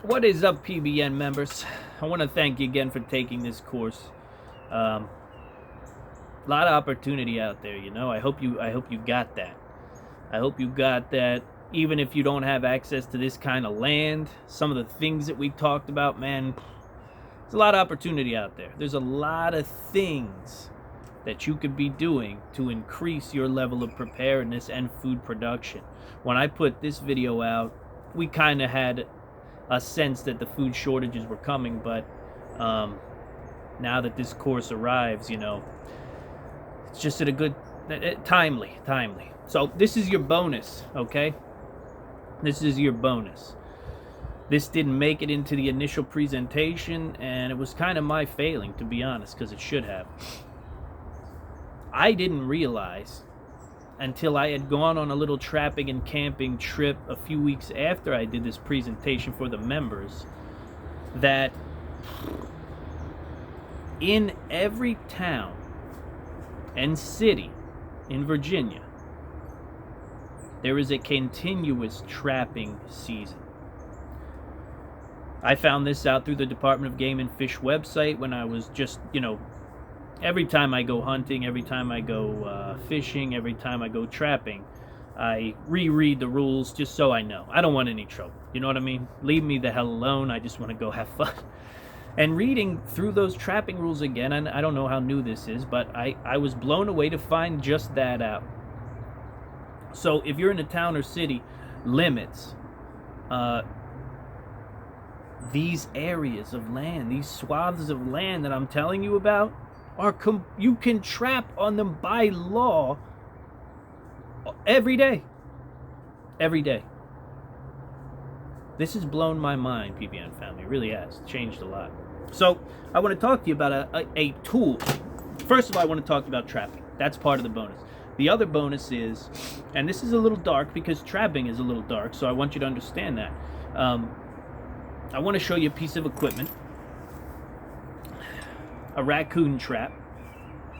What is up, PBN members? I want to thank you again for taking this course. A lot of opportunity out there, you know. I hope you got that. I hope you got that. Even if you don't have access to this kind of land, some of the things that we talked about, man, there's a lot of opportunity out there. There's a lot of things that you could be doing to increase your level of preparedness and food production. When I put this video out, we kind of had a sense that the food shortages were coming, but now that this course arrives, you know, it's just at a good, timely. So this is your bonus, okay? This is your bonus. This didn't make it into the initial presentation, and it was kind of my failing, to be honest, because it should have. I didn't realize until I had gone on a little trapping and camping trip a few weeks after I did this presentation for the members that in every town and city in Virginia, there is a continuous trapping season. I found this out through the Department of Game and Fish website when I was just, every time I go hunting, every time I go fishing, every time I go trapping, I reread the rules just so I know. I don't want any trouble. You know what I mean? Leave me the hell alone. I just want to go have fun. And reading through those trapping rules again, and I don't know how new this is, but I was blown away to find just that out. So if you're in a town or city, limits, these areas of land, these swaths of land that I'm telling you about, you can trap on them by law every day. Every day. This has blown my mind, PBN family. It really has. Changed a lot. So I want to talk to you about a tool. First of all, I want to talk about trapping. That's part of the bonus. The other bonus is, and this is a little dark because trapping is a little dark, so I want you to understand that. I want to show you a piece of equipment. A raccoon trap,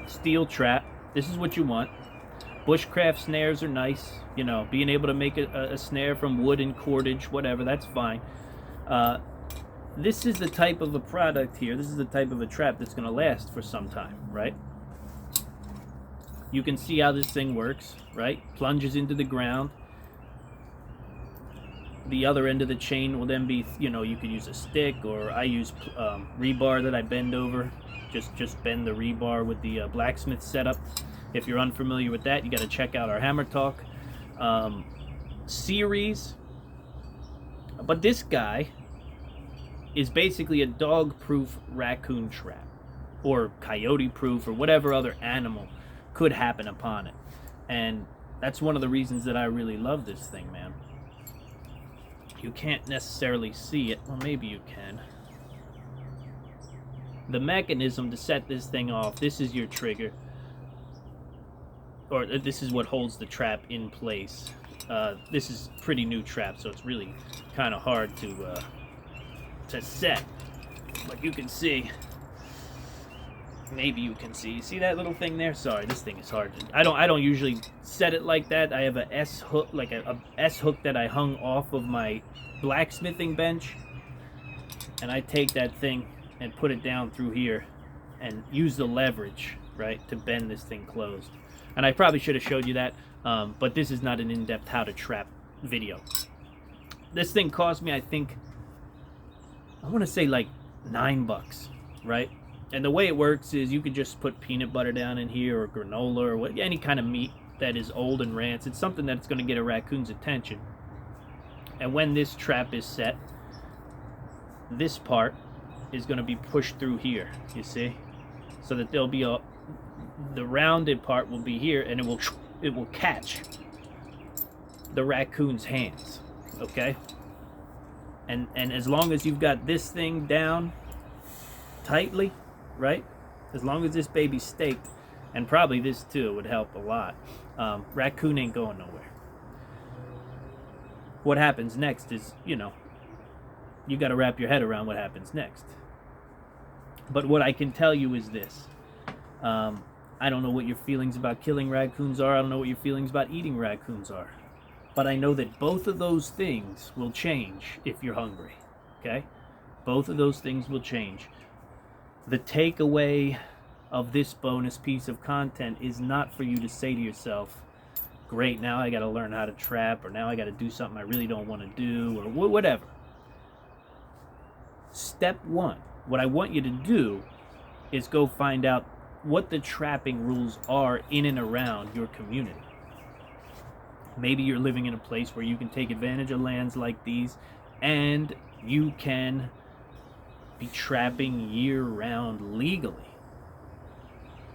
steel trap. This is what you want. Bushcraft snares are nice, you know, being able to make a snare from wood and cordage, whatever, that's fine. This is the type of a product here. This is the type of a trap that's going to last for some time, right? You can see how this thing works, right? Plunges into the ground. The other end of the chain will then be, you could use a stick, or I use rebar that I bend over. Just bend the rebar with the blacksmith setup. If you're unfamiliar with that, you got to check out our Hammer Talk series. But this guy is basically a dog-proof raccoon trap, or coyote-proof, or whatever other animal could happen upon it. And that's one of the reasons that I really love this thing, man. You can't necessarily see it. Well, maybe you can. The mechanism to set this thing off, this is your trigger. Or this is what holds the trap in place. This is pretty new trap, so it's really kind of hard to set. But you can see. Maybe you can see. See that little thing there? Sorry, this thing is hard. I don't usually set it like that. I have a S hook, like a S hook that I hung off of my blacksmithing bench, and I take that thing and put it down through here, and use the leverage, right, to bend this thing closed. And I probably should have showed you that, but this is not an in-depth how to trap video. This thing cost me, I think, I want to say like $9, right? And the way it works is you could just put peanut butter down in here, or granola, or any kind of meat that is old and rancid, something that's going to get a raccoon's attention. And when this trap is set, this part is going to be pushed through here, you see? So that there'll be the rounded part will be here, and it will catch the raccoon's hands, okay? And as long as you've got this thing down tightly, right? As long as this baby's staked, and probably this too would help a lot, raccoon ain't going nowhere. What happens next is, you got to wrap your head around what happens next. But what I can tell you is this. I don't know what your feelings about killing raccoons are. I don't know what your feelings about eating raccoons are. But I know that both of those things will change if you're hungry. Okay? Both of those things will change. The takeaway of this bonus piece of content is not for you to say to yourself, great, now I got to learn how to trap, or now I got to do something I really don't want to do, or whatever. Step one, what I want you to do is go find out what the trapping rules are in and around your community. Maybe you're living in a place where you can take advantage of lands like these, and you can be trapping year-round legally,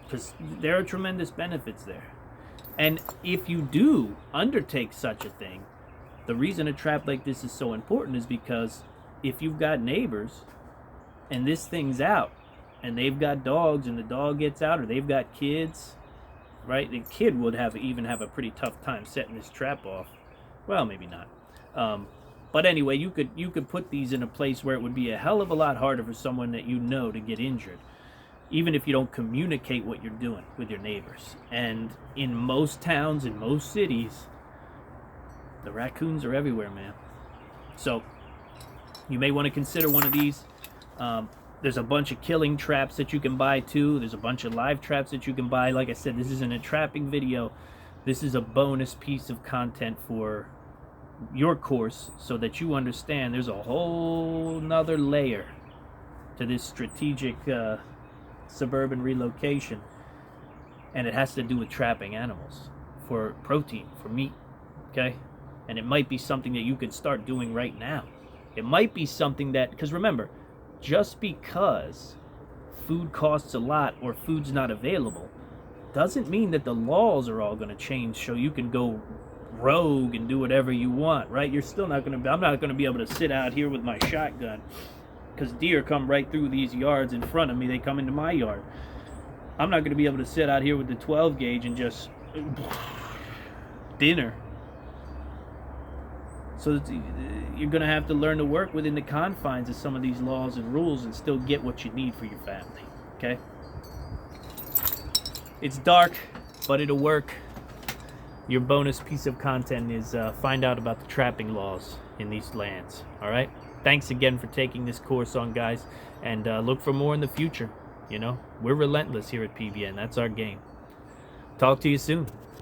because there are tremendous benefits there. And if you do undertake such a thing, the reason a trap like this is so important is because if you've got neighbors and this thing's out and they've got dogs and the dog gets out, or they've got kids, right? The kid would even have a pretty tough time setting this trap off. Well, maybe not. But anyway, you could put these in a place where it would be a hell of a lot harder for someone that you know to get injured, even if you don't communicate what you're doing with your neighbors. And in most towns, in most cities, the raccoons are everywhere, man. So you may want to consider one of these. There's a bunch of killing traps that you can buy too. There's a bunch of live traps that you can buy. Like I said, this isn't a trapping video. This is a bonus piece of content for your course, so that you understand there's a whole nother layer to this strategic suburban relocation, and it has to do with trapping animals for protein, for meat. Okay? And it might be something that you could start doing right now. It might be something that, because remember, just because food costs a lot or food's not available doesn't mean that the laws are all going to change so you can go rogue and do whatever you want, right? You're still not going to, I'm not going to be able to sit out here with my shotgun, because deer come right through these yards in front of me. They come into my yard. I'm not going to be able to sit out here with the 12 gauge and just dinner. So you're going to have to learn to work within the confines of some of these laws and rules and still get what you need for your family. Okay? It's dark, but it'll work. Your bonus piece of content is find out about the trapping laws in these lands. All right? Thanks again for taking this course on, guys. And look for more in the future. You know, we're relentless here at PBN. That's our game. Talk to you soon.